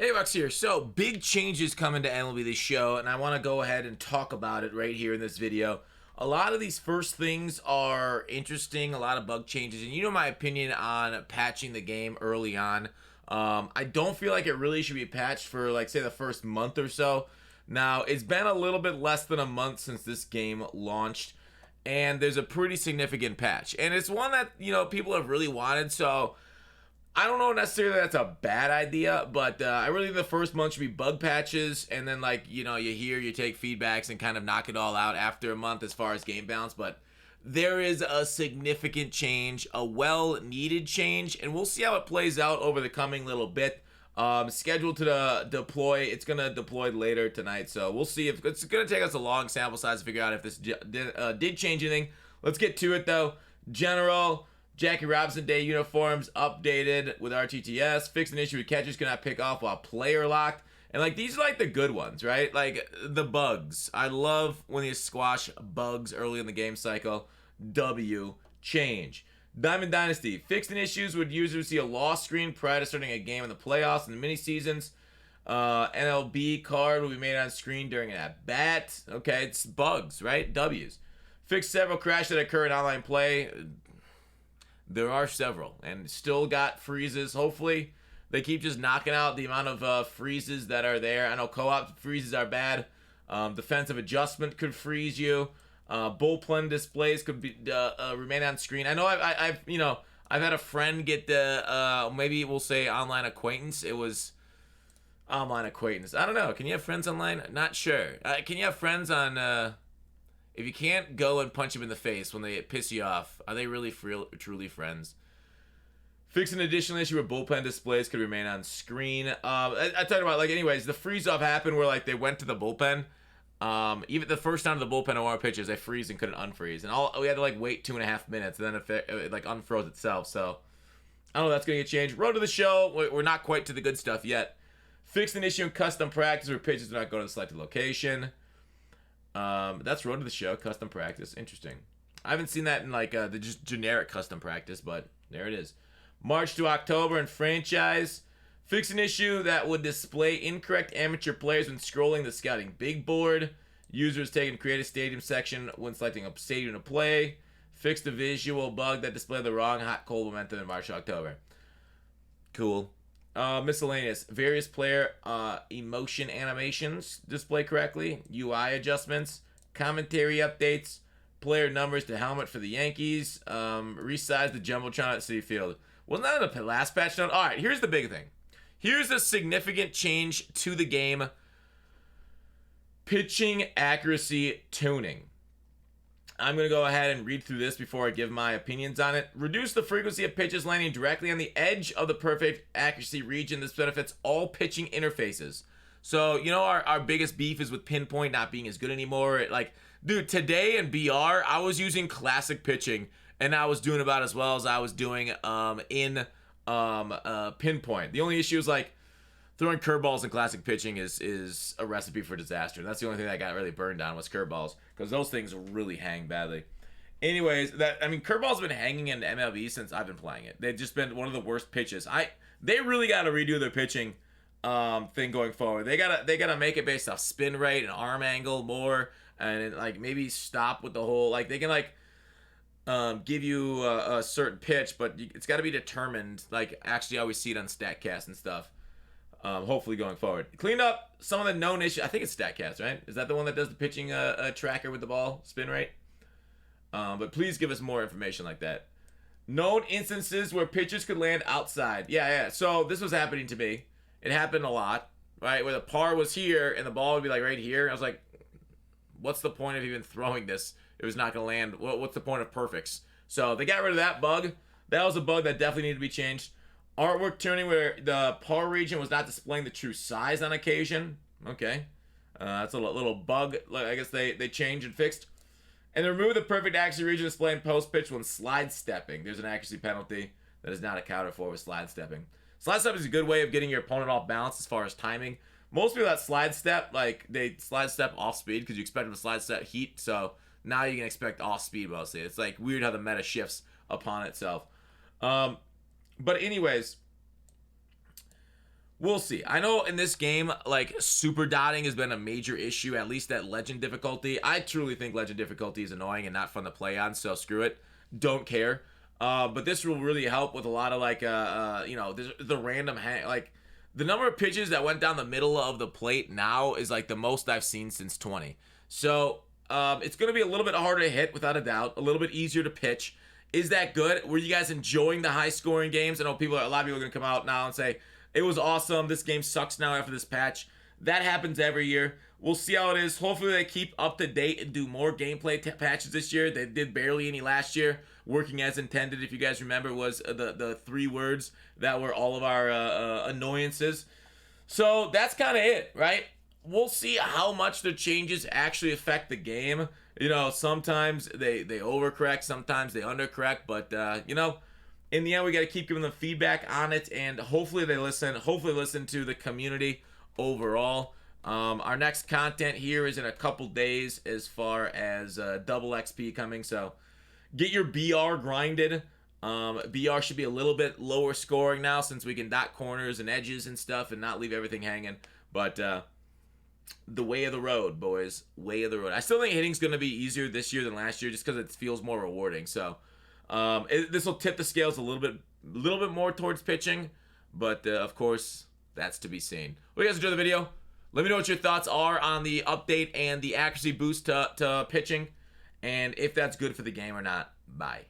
Hey, Bucks here. So, big changes coming to MLB The Show, and I want to go ahead and talk about it right here in this video. A lot of these first things are interesting, a lot of bug changes, and you know my opinion on patching the game early on. I don't feel like it really should be patched for, like, say, the first month or so. Now, it's been a little bit less than a month since this game launched, and there's a pretty significant patch. And it's one that, people have really wanted, so I don't know necessarily that's a bad idea, but I really think the first month should be bug patches, and then you take feedbacks and kind of knock it all out after a month as far as game balance. But there is a significant change, a well-needed change, and we'll see how it plays out over the coming little bit. Scheduled to deploy. It's going to deploy later tonight, so we'll see. If it's going to take us a long sample size to figure out if this did change anything. Let's get to it, though. General Jackie Robinson Day uniforms updated with RTTS. Fixed an issue with catchers cannot pick off while player locked. And these are the good ones, right? Like the bugs. I love when you squash bugs early in the game cycle. W change. Diamond Dynasty. Fixed an issues with users see a loss screen prior to starting a game in the playoffs and the mini seasons. NLB card will be made on screen during an at bat. Okay, it's bugs, right? W's. Fixed several crashes that occur in online play. There are several, and still got freezes. Hopefully, they keep just knocking out the amount of freezes that are there. I know co-op freezes are bad. Defensive adjustment could freeze you. Bullpen displays could be remain on screen. I know I've had a friend get the maybe we'll say online acquaintance. It was online acquaintance. I don't know. Can you have friends online? Not sure. Can you have friends on? If you can't go and punch them in the face when they piss you off, are they really truly friends? Fix an additional issue where bullpen displays could remain on screen. I talked about, anyways, the freeze-off happened where, they went to the bullpen. Even the first time to the bullpen OR pitches, they freeze and couldn't unfreeze. And we had to, wait 2.5 minutes, and then it unfroze itself. So, I don't know, that's going to get changed. Road to the show, we're not quite to the good stuff yet. Fixed an issue in custom practice where pitches do not go to the selected location. That's Road to the Show, custom practice. Interesting. I haven't seen that in the just generic custom practice, but there it is. March to October in franchise. Fix an issue that would display incorrect amateur players when scrolling the scouting big board. Users taking create a stadium section when selecting a stadium to play. Fix the visual bug that displayed the wrong hot cold momentum in March to October. Cool. Miscellaneous. Various player emotion animations display correctly. UI adjustments. Commentary updates. Player numbers to helmet for the Yankees. Resize the Jumbotron at Citi Field. Wasn't that in the last patch note? Alright, here's the big thing. Here's a significant change to the game. Pitching accuracy tuning. I'm going to go ahead and read through this before I give my opinions on it. Reduce the frequency of pitches landing directly on the edge of the perfect accuracy region. This benefits all pitching interfaces. So, our biggest beef is with pinpoint not being as good anymore. Dude, today in BR, I was using classic pitching, and I was doing about as well as I was doing in pinpoint. The only issue is, throwing curveballs in classic pitching is a recipe for disaster. And that's the only thing that got really burned on was curveballs, because those things really hang badly. Anyways, curveballs have been hanging in MLB since I've been playing it. They've just been one of the worst pitches. They really got to redo their pitching thing going forward. They gotta make it based off spin rate and arm angle more, and maybe stop with the whole they can give you a certain pitch, but it's got to be determined. Actually, I always see it on StatCast and stuff. Hopefully going forward. Clean up some of the known issues. I think it's StatCast, right? Is that the one that does the pitching tracker with the ball spin rate? But please give us more information like that. Known instances where pitchers could land outside. Yeah. So this was happening to me. It happened a lot, right? Where the par was here and the ball would be right here. I was like, what's the point of even throwing this? It was not going to land. What's the point of perfects? So they got rid of that bug. That was a bug that definitely needed to be changed. Artwork turning where the par region was not displaying the true size on occasion. Okay. That's a little bug. I guess they changed and fixed. And remove the perfect accuracy region displaying post pitch when slide stepping. There's an accuracy penalty that is not accounted for with slide stepping. Slide step is a good way of getting your opponent off balance as far as timing. Most people that slide step, they slide step off speed because you expect them to slide step heat. So now you can expect off speed mostly. It's weird how the meta shifts upon itself. But anyways, We'll see. I know in this game, like, super dotting has been a major issue, at least at legend difficulty. I truly think legend difficulty is annoying and not fun to play on, so screw it. Don't care. But this will really help with a lot of, like, you know, the random like, the number of pitches that went down the middle of the plate now is, like, the most I've seen since 20. So, it's going to be a little bit harder to hit, without a doubt. A little bit easier to pitch. Is that good? Were you guys enjoying the high-scoring games? I know a lot of people are going to come out now and say, it was awesome. This game sucks now after this patch. That happens every year. We'll see how it is. Hopefully they keep up to date and do more gameplay patches this year. They did barely any last year. Working as intended, if you guys remember, was the 3 words that were all of our annoyances. So that's kind of it, right? We'll see how much the changes actually affect the game. You know, sometimes they overcorrect, sometimes they undercorrect, but, you know, in the end, we got to keep giving them feedback on it, and hopefully they listen. Hopefully listen to the community overall. Our next content here is in a couple days as far as double XP coming, so get your BR grinded. BR should be a little bit lower scoring now since we can dot corners and edges and stuff and not leave everything hanging. But the way of the road, boys. Way of the road. I still think hitting's going to be easier this year than last year just because it feels more rewarding, so... this will tip the scales a little bit more towards pitching, but of course that's to be seen. Well, you guys enjoy the video. Let me know what your thoughts are on the update and the accuracy boost to pitching, and if that's good for the game or not. Bye.